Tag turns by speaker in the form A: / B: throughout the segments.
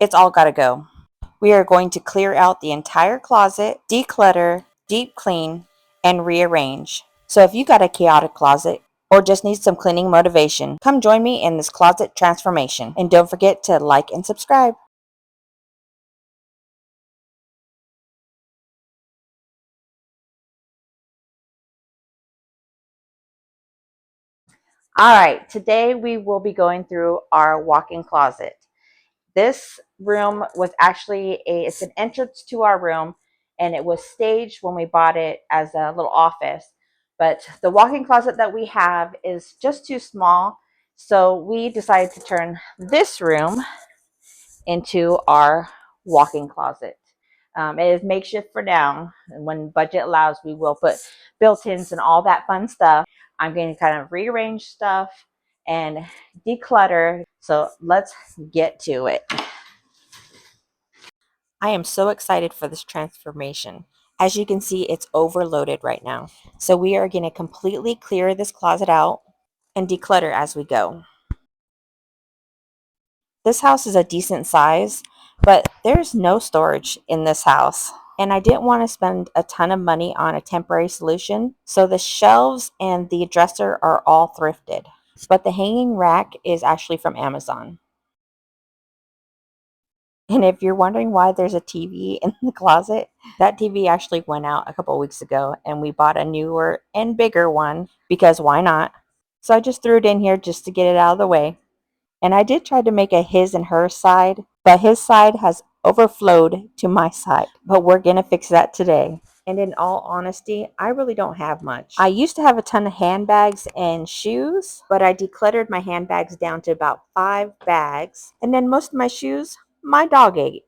A: It's all got to go. We are going to clear out the entire closet, declutter, deep clean, and rearrange. So if you got a chaotic closet or just need some cleaning motivation, come join me in this closet transformation. And don't forget to like and subscribe. All right, today we will be going through our walk-in closet. This room was actually it's an entrance to our room, and it was staged when we bought it as a little office. But the walk-in closet that we have is just too small, so we decided to turn this room into our walk-in closet. It is makeshift for now, and when budget allows, we will put built-ins and all that fun stuff. I'm going to kind of rearrange stuff and declutter. So let's get to it. I am so excited for this transformation. As you can see, it's overloaded right now. So we are going to completely clear this closet out and declutter as we go. This house is a decent size, but there's no storage in this house. And I didn't want to spend a ton of money on a temporary solution. So the shelves and the dresser are all thrifted. But the hanging rack is actually from Amazon. And if you're wondering why there's a TV in the closet, that TV actually went out a couple of weeks ago and we bought a newer and bigger one because why not? So I just threw it in here just to get it out of the way. And I did try to make a his and her side, but his side has overflowed to my side. But we're going to fix that today. And in all honesty, I really don't have much. I used to have a ton of handbags and shoes, but I decluttered my handbags down to about 5 bags. And then most of my shoes, my dog ate.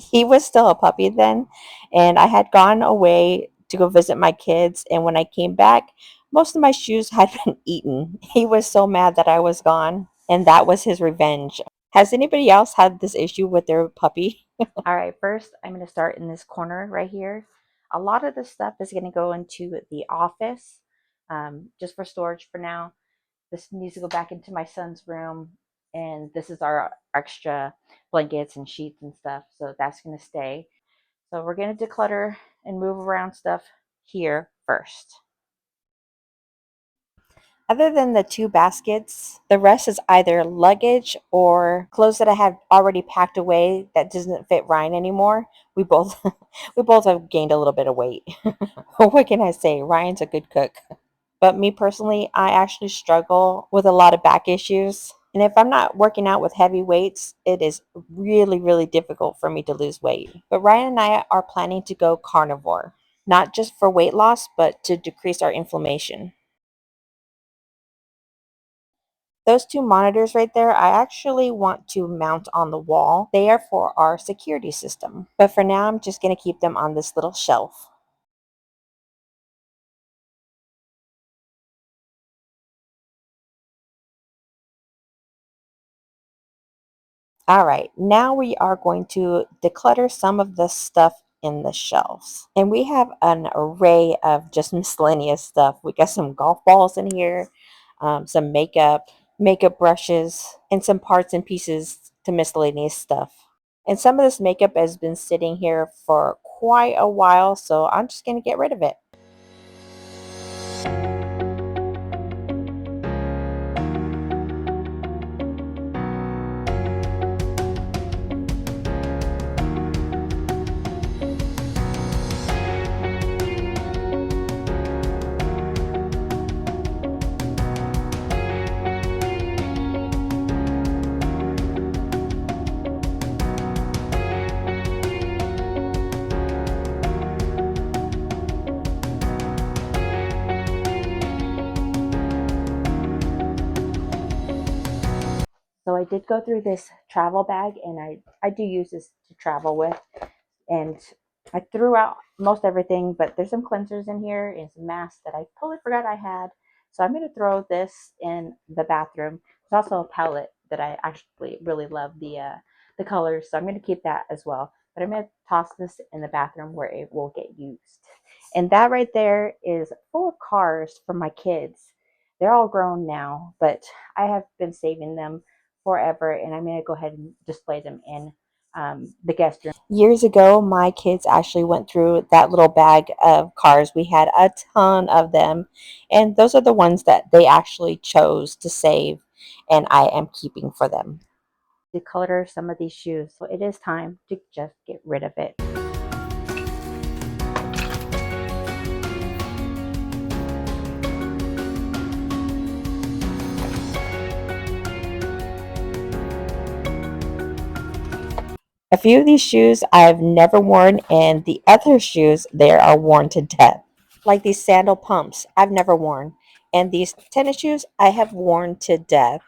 A: He was still a puppy then, and I had gone away to go visit my kids. And when I came back, most of my shoes had been eaten. He was so mad that I was gone, and that was his revenge. Has anybody else had this issue with their puppy? All right, first I'm going to start in this corner right here. A lot of this stuff is going to go into the office, just for storage for now. This needs to go back into my son's room, and this is our extra blankets and sheets and stuff, so that's going to stay. So we're going to declutter and move around stuff here first. Other than the 2 baskets, the rest is either luggage or clothes that I have already packed away that doesn't fit Ryan anymore. We both we both have gained a little bit of weight. What can I say? Ryan's a good cook. But me personally, I actually struggle with a lot of back issues. And if I'm not working out with heavy weights, it is really, really difficult for me to lose weight. But Ryan and I are planning to go carnivore, not just for weight loss, but to decrease our inflammation. Those 2 monitors right there, I actually want to mount on the wall. They are for our security system. But for now, I'm just going to keep them on this little shelf. All right, now we are going to declutter some of the stuff in the shelves. And we have an array of just miscellaneous stuff. We got some golf balls in here, some makeup brushes, and some parts and pieces to miscellaneous stuff. And some of this makeup has been sitting here for quite a while, so I'm just going to get rid of it. So I did go through this travel bag, and I do use this to travel with. And I threw out most everything, but there's some cleansers in here and some masks that I totally forgot I had. So I'm going to throw this in the bathroom. There's also a palette that I actually really love the colors, so I'm going to keep that as well. But I'm going to toss this in the bathroom where it will get used. And that right there is full of cars for my kids. They're all grown now, but I have been saving them forever, and I'm going to go ahead and display them in the guest room. Years ago, my kids actually went through that little bag of cars. We had a ton of them, and those are the ones that they actually chose to save, and I am keeping for them. Declutter some of these shoes, so it is time to just get rid of it. A few of these shoes I've never worn, and the other shoes, they are worn to death. Like these sandal pumps, I've never worn. And these tennis shoes, I have worn to death.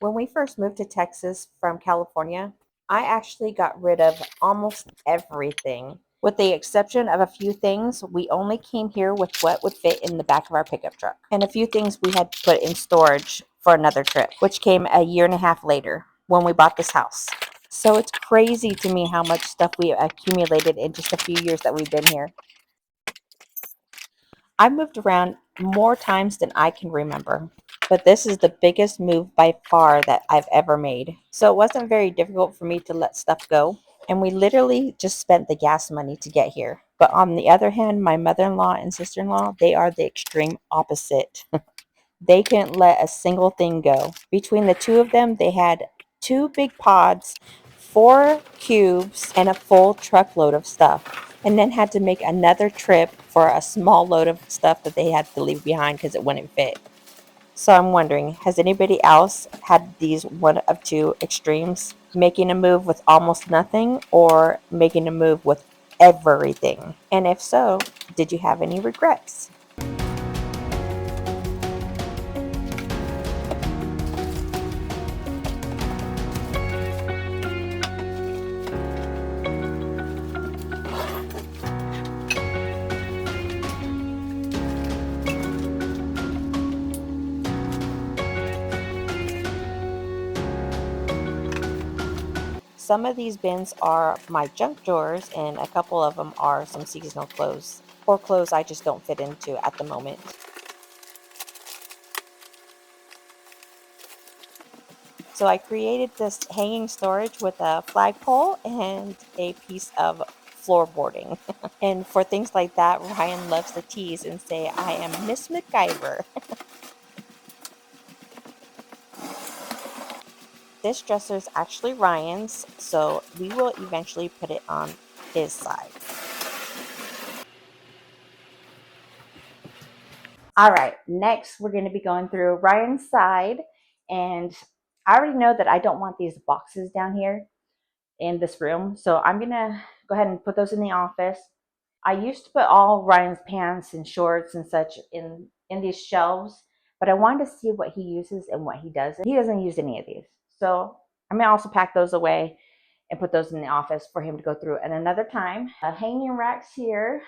A: When we first moved to Texas from California, I actually got rid of almost everything. With the exception of a few things, we only came here with what would fit in the back of our pickup truck, and a few things we had put in storage for another trip, which came a year and a half later when we bought this house. So it's crazy to me how much stuff we accumulated in just a few years that we've been here. I've moved around more times than I can remember, but this is the biggest move by far that I've ever made. So it wasn't very difficult for me to let stuff go, and we literally just spent the gas money to get here. But on the other hand, my mother-in-law and sister-in-law, they are the extreme opposite. They couldn't let a single thing go. Between the two of them, they had 2 big pods, 4 cubes, and a full truckload of stuff. And then had to make another trip for a small load of stuff that they had to leave behind because it wouldn't fit. So I'm wondering, has anybody else had these one of two extremes? Making a move with almost nothing or making a move with everything? And if so, did you have any regrets? Some of these bins are my junk drawers, and a couple of them are some seasonal clothes or clothes I just don't fit into at the moment. So I created this hanging storage with a flagpole and a piece of floorboarding. And for things like that, Ryan loves to tease and say, I am Miss MacGyver. This dresser is actually Ryan's, so we will eventually put it on his side. All right, next we're going to be going through Ryan's side, and I already know that I don't want these boxes down here in this room, so I'm going to go ahead and put those in the office. I used to put all Ryan's pants and shorts and such in these shelves, but I wanted to see what he uses and what he doesn't. He doesn't use any of these, so I'm going to also pack those away and put those in the office for him to go through at another time. Hanging racks here.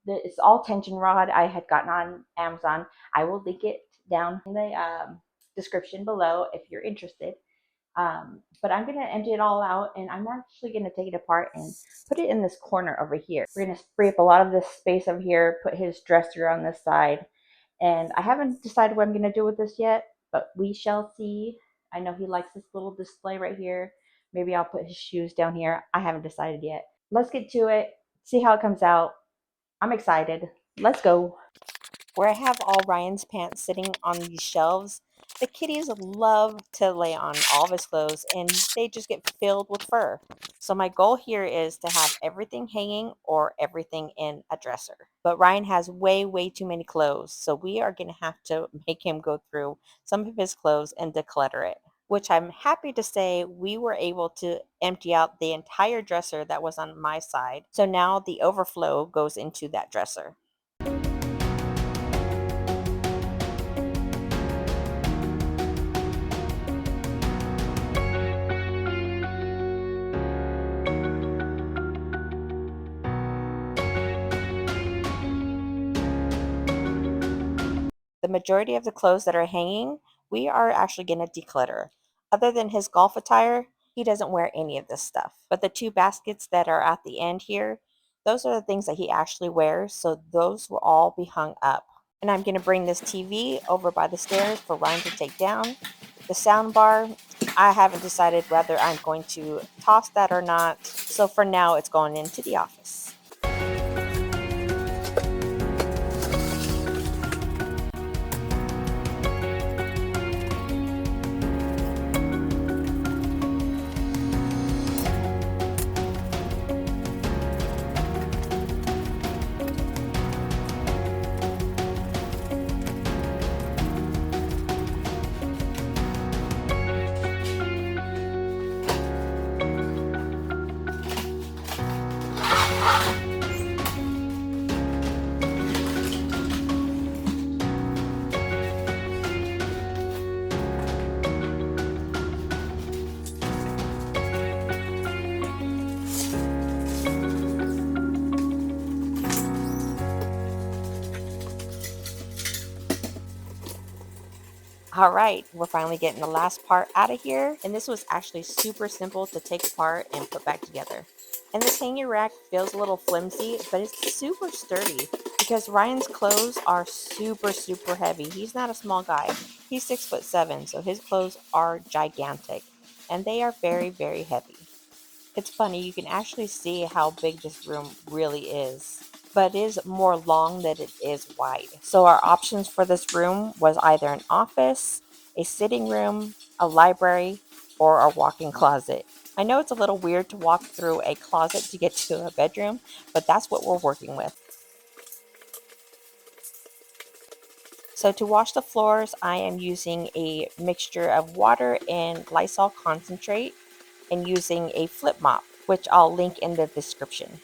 A: It's all tension rod I had gotten on Amazon. I will link it down in the description below if you're interested. But I'm going to empty it all out, and I'm actually going to take it apart and put it in this corner over here. We're going to free up a lot of this space over here, put his dresser on this side. And I haven't decided what I'm going to do with this yet, but we shall see. I know he likes this little display right here. Maybe I'll put his shoes down here. I haven't decided yet. Let's get to it, see how it comes out. I'm excited. Let's go. Where I have all Ryan's pants sitting on these shelves, the kitties love to lay on all of his clothes, and they just get filled with fur. So my goal here is to have everything hanging or everything in a dresser. But Ryan has way too many clothes, so we are going to have to make him go through some of his clothes and declutter it. Which I'm happy to say we were able to empty out the entire dresser that was on my side. So now the overflow goes into that dresser. majority of the clothes that are hanging, we are actually going to declutter. Other than his golf attire, he doesn't wear any of this stuff. But the two baskets that are at the end here, those are the things that he actually wears, so those will all be hung up. And I'm going to bring this TV over by the stairs for Ryan to take down. The sound bar, I haven't decided whether I'm going to toss that or not. So for now, it's going into the office. All right, we're finally getting the last part out of here. And this was actually super simple to take apart and put back together. And this hanging rack feels a little flimsy, but it's super sturdy because Ryan's clothes are super, super heavy. He's not a small guy. He's 6'7", so his clothes are gigantic and they are very, very heavy. It's funny, you can actually see how big this room really is, but it is more long than it is wide. So our options for this room was either an office, a sitting room, a library, or a walk-in closet. I know it's a little weird to walk through a closet to get to a bedroom, but that's what we're working with. So to wash the floors, I am using a mixture of water and Lysol concentrate and using a flip mop, which I'll link in the description.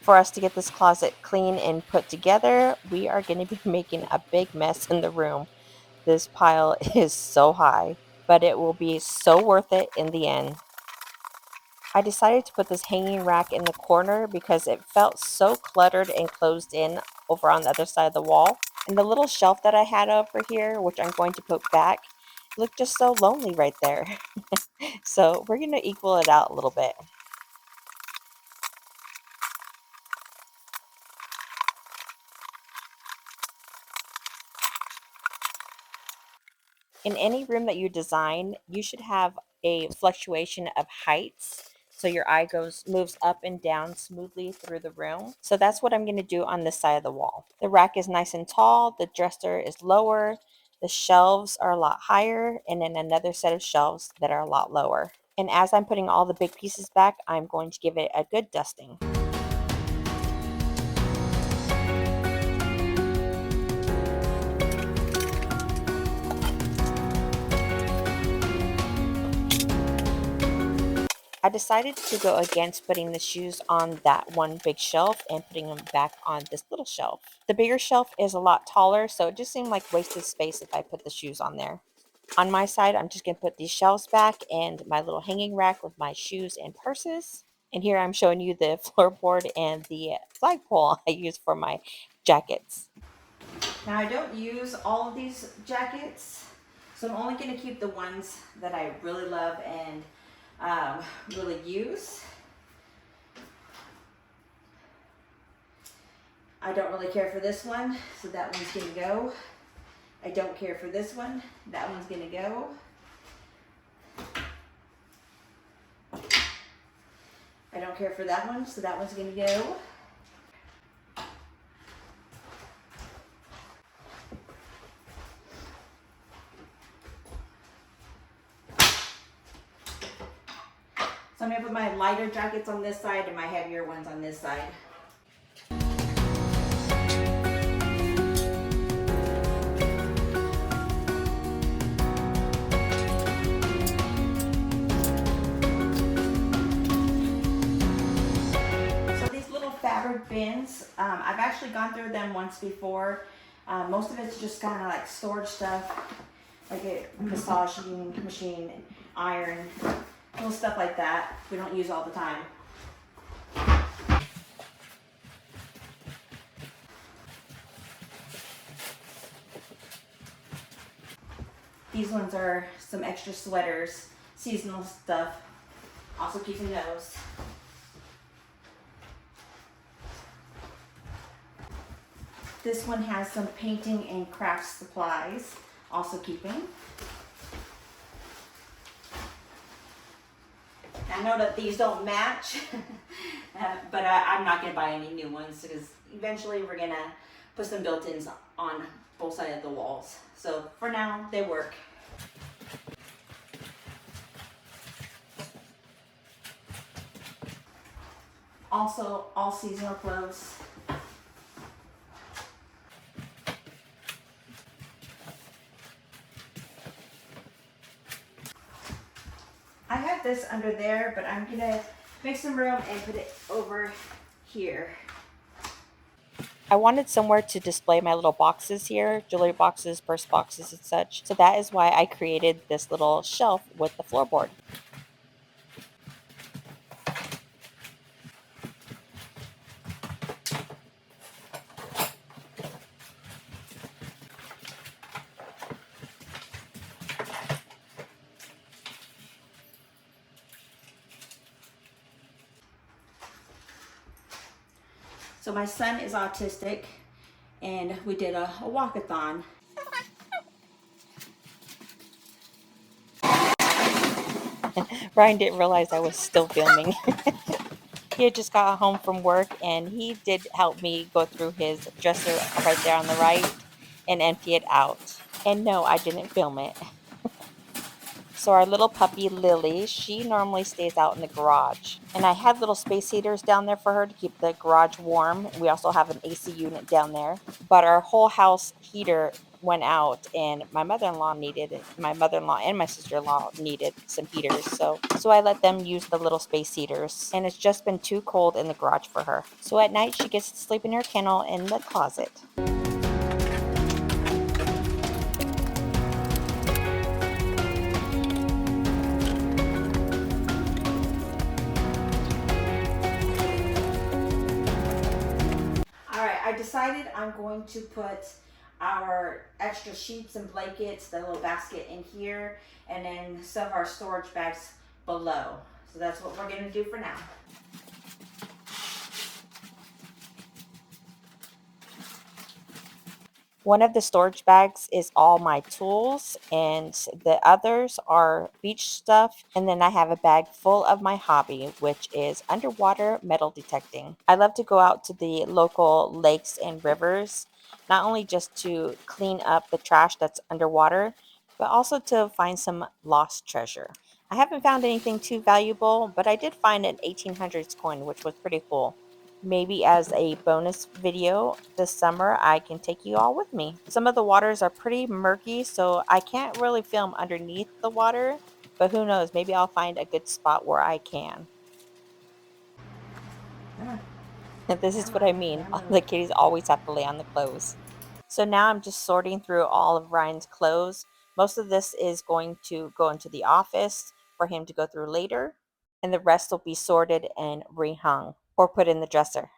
A: For us to get this closet clean and put together, we are going to be making a big mess in the room. This pile is so high, but it will be so worth it in the end. I decided to put this hanging rack in the corner because it felt so cluttered and closed in over on the other side of the wall. And the little shelf that I had over here, which I'm going to put back, looked just so lonely right there. So we're going to equal it out a little bit. In any room that you design, you should have a fluctuation of heights so your eye moves up and down smoothly through the room. So that's what I'm going to do on this side of the wall. The rack is nice and tall, the dresser is lower, the shelves are a lot higher, and then another set of shelves that are a lot lower. And as I'm putting all the big pieces back, I'm going to give it a good dusting. I decided to go against putting the shoes on that one big shelf and putting them back on this little shelf. The bigger shelf is a lot taller, so it just seemed like wasted space if I put the shoes on there. On my side, I'm just going to put these shelves back and my little hanging rack with my shoes and purses. And here I'm showing you the floorboard and the flagpole I use for my jackets. Now I don't use all of these jackets, so I'm only going to keep the ones that I really love and really use. I don't really care for this one, so that one's going to go. I don't care for this one, that one's going to go. I don't care for that one, so that one's going to go. So I'm going to put my lighter jackets on this side and my heavier ones on this side. So these little fabric bins, I've actually gone through them once before. Most of it's just kind of like storage stuff, like a massaging machine, iron, little stuff like that. We don't use all the time. These ones are some extra sweaters, seasonal stuff. Also keeping those. This one has some painting and craft supplies, also keeping. I know that these don't match, but I'm not going to buy any new ones because eventually we're going to put some built-ins on both sides of the walls. So for now, they work. Also, all seasonal clothes. I have this under there, but I'm gonna make some room and put it over here. I wanted somewhere to display my little boxes here, jewelry boxes, purse boxes, and such. So that is why I created this little shelf with the floorboard. So my son is autistic, and we did a walkathon. Ryan didn't realize I was still filming. He had just got home from work, and he did help me go through his dresser right there on the right and empty it out. And no, I didn't film it. So our little puppy Lily, she normally stays out in the garage. And I had little space heaters down there for her to keep the garage warm. We also have an AC unit down there. But our whole house heater went out, and my mother-in-law and my sister-in-law needed some heaters. So I let them use the little space heaters. And it's just been too cold in the garage for her. So at night she gets to sleep in her kennel in the closet. I decided I'm going to put our extra sheets and blankets, the little basket in here, and then some of our storage bags below. So that's what we're going to do for now. One of the storage bags is all my tools, and the others are beach stuff. And then I have a bag full of my hobby, which is underwater metal detecting. I love to go out to the local lakes and rivers, not only just to clean up the trash that's underwater, but also to find some lost treasure. I haven't found anything too valuable, but I did find an 1800s coin, which was pretty cool. Maybe as a bonus video this summer, I can take you all with me. Some of the waters are pretty murky, so I can't really film underneath the water, but who knows, maybe I'll find a good spot where I can. This is what I mean. The kitties always have to lay on the clothes. So now I'm just sorting through all of Ryan's clothes. Most of this is going to go into the office for him to go through later, and the rest will be sorted and rehung or put in the dresser.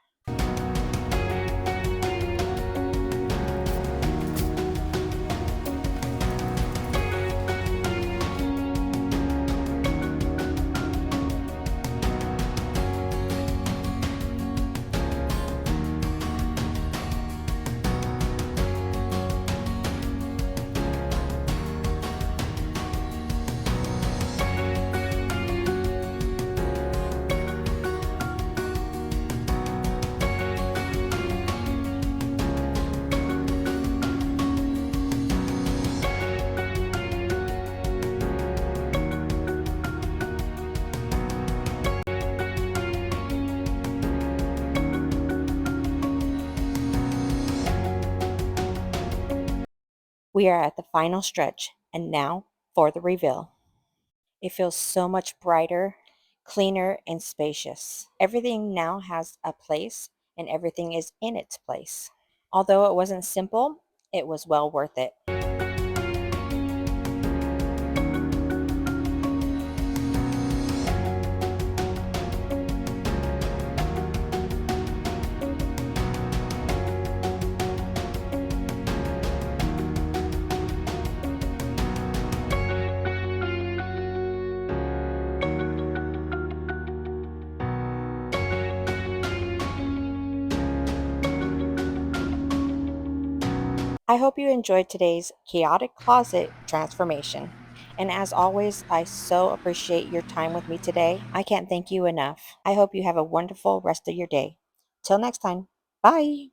A: We are at the final stretch, and now for the reveal. It feels so much brighter, cleaner, and spacious. Everything now has a place, and everything is in its place. Although it wasn't simple, It was well worth it. I hope you enjoyed today's chaotic closet transformation. And as always, I so appreciate your time with me today. I can't thank you enough. I hope you have a wonderful rest of your day. Till next time, bye.